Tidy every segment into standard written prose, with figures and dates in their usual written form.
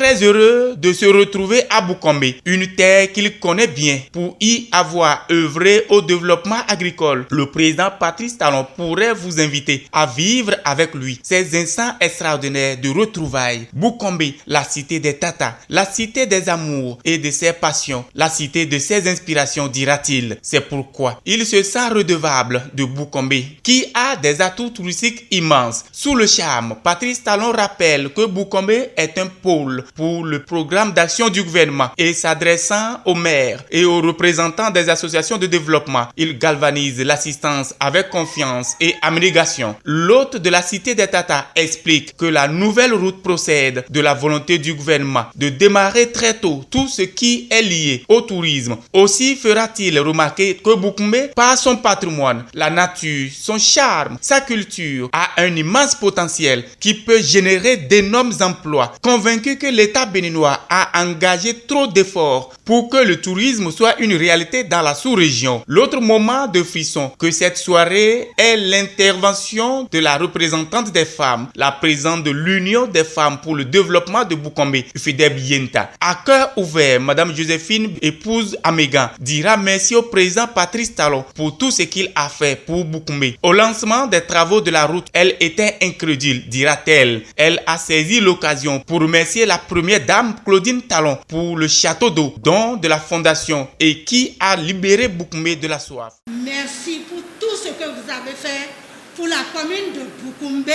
très heureux de se retrouver à Boukombe, une terre qu'il connaît bien, pour y avoir œuvré au développement agricole. Le président Patrice Talon pourrait vous inviter à vivre avec lui ces instants extraordinaires de retrouvailles. Boukombe, la cité des tatas, la cité des amours et de ses passions, la cité de ses inspirations, dira-t-il. C'est pourquoi il se sent redevable de Boukombe, qui a des atouts touristiques immenses. Sous le charme, Patrice Talon rappelle que Boukombe est un pôle pour le programme d'action du gouvernement et s'adressant aux maires et aux représentants des associations de développement, il galvanise l'assistance avec confiance et abnégation. L'hôte de la cité des tatas explique que la nouvelle route procède de la volonté du gouvernement de démarrer très tôt tout ce qui est lié au tourisme. Aussi fera-t-il remarquer que Boukombe, par son patrimoine, la nature, son charme, sa culture, a un immense potentiel qui peut générer d'énormes emplois. Convaincu que l'État béninois a engagé trop d'efforts pour que le tourisme soit une réalité dans la sous-région. L'autre moment de frisson que cette soirée est l'intervention de la représentante des femmes, la présidente de l'Union des femmes pour le développement de Boukombe, Fidèle Yenta. À cœur ouvert, Madame Joséphine, épouse Amégan, dira merci au président Patrice Talon pour tout ce qu'il a fait pour Boukombe. Au lancement des travaux de la route, elle était incrédule, dira-t-elle. Elle a saisi l'occasion pour remercier la première dame Claudine Talon pour le château d'eau, don de la fondation, et qui a libéré Boukombe de la soif. Merci pour tout ce que vous avez fait pour la commune de Boukombe.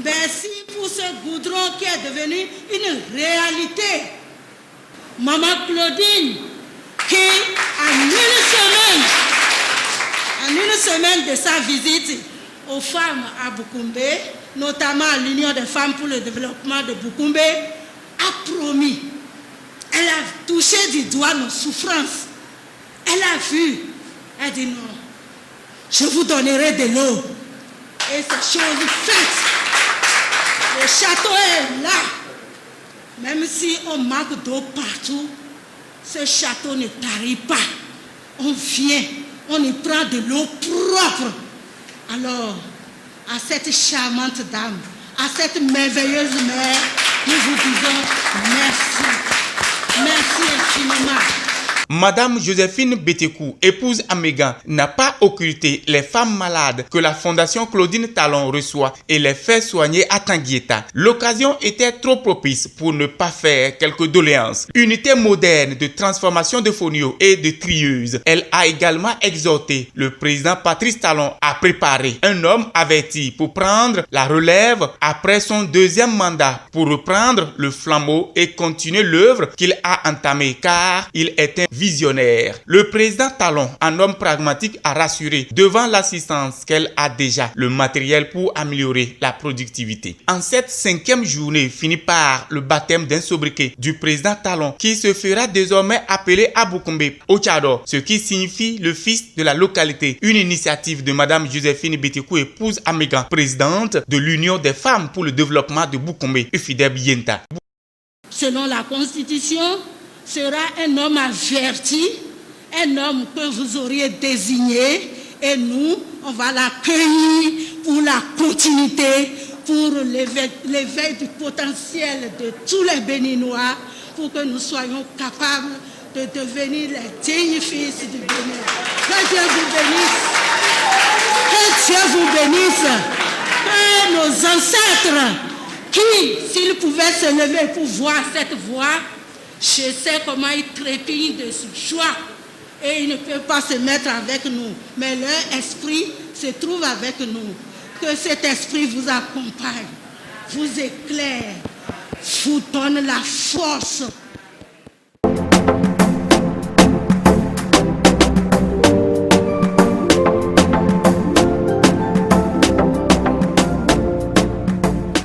Merci pour ce goudron qui est devenu une réalité. Maman Claudine, qui en une semaine de sa visite aux femmes à Boukombe, notamment à l'Union des femmes pour le développement de Boukombe, a promis. Elle a touché du doigt nos souffrances. Elle a vu. Elle dit non, je vous donnerai de l'eau. Et c'est chose faite. Le château est là. Même si on manque d'eau partout, ce château ne tarit pas. On vient, on y prend de l'eau propre. Alors, à cette charmante dame, à cette merveilleuse mère, nous vous disons merci. Merci infiniment. Madame Joséphine Bétécou, épouse Amégan, n'a pas occulté les femmes malades que la Fondation Claudine Talon reçoit et les fait soigner à Tanguieta. L'occasion était trop propice pour ne pas faire quelques doléances. Unité moderne de transformation de fonio et de trieuse. Elle a également exhorté le président Patrice Talon à préparer un homme averti pour prendre la relève après son deuxième mandat pour reprendre le flambeau et continuer l'œuvre qu'il a entamée car il était visionnaire. Le président Talon, un homme pragmatique, a rassuré devant l'assistance qu'elle a déjà le matériel pour améliorer la productivité. En cette 5e journée finit par le baptême d'un sobriquet du président Talon qui se fera désormais appeler à Boukombe Ochado, ce qui signifie le fils de la localité. Une initiative de Madame Joséphine Bétécou, épouse Amégan, présidente de l'Union des femmes pour le développement de Boukombe, Fidèle Yenta. Selon la Constitution, sera un homme averti, un homme que vous auriez désigné, et nous, on va l'accueillir pour la continuité, pour l'éveil du potentiel de tous les Béninois, pour que nous soyons capables de devenir les dignes fils du Bénin. Que Dieu vous bénisse. Que Dieu vous bénisse. Que nos ancêtres, qui, s'ils pouvaient se lever pour voir cette voix, je sais comment ils trépignent de joie et ils ne peuvent pas se mettre avec nous. Mais leur esprit se trouve avec nous. Que cet esprit vous accompagne, vous éclaire, vous donne la force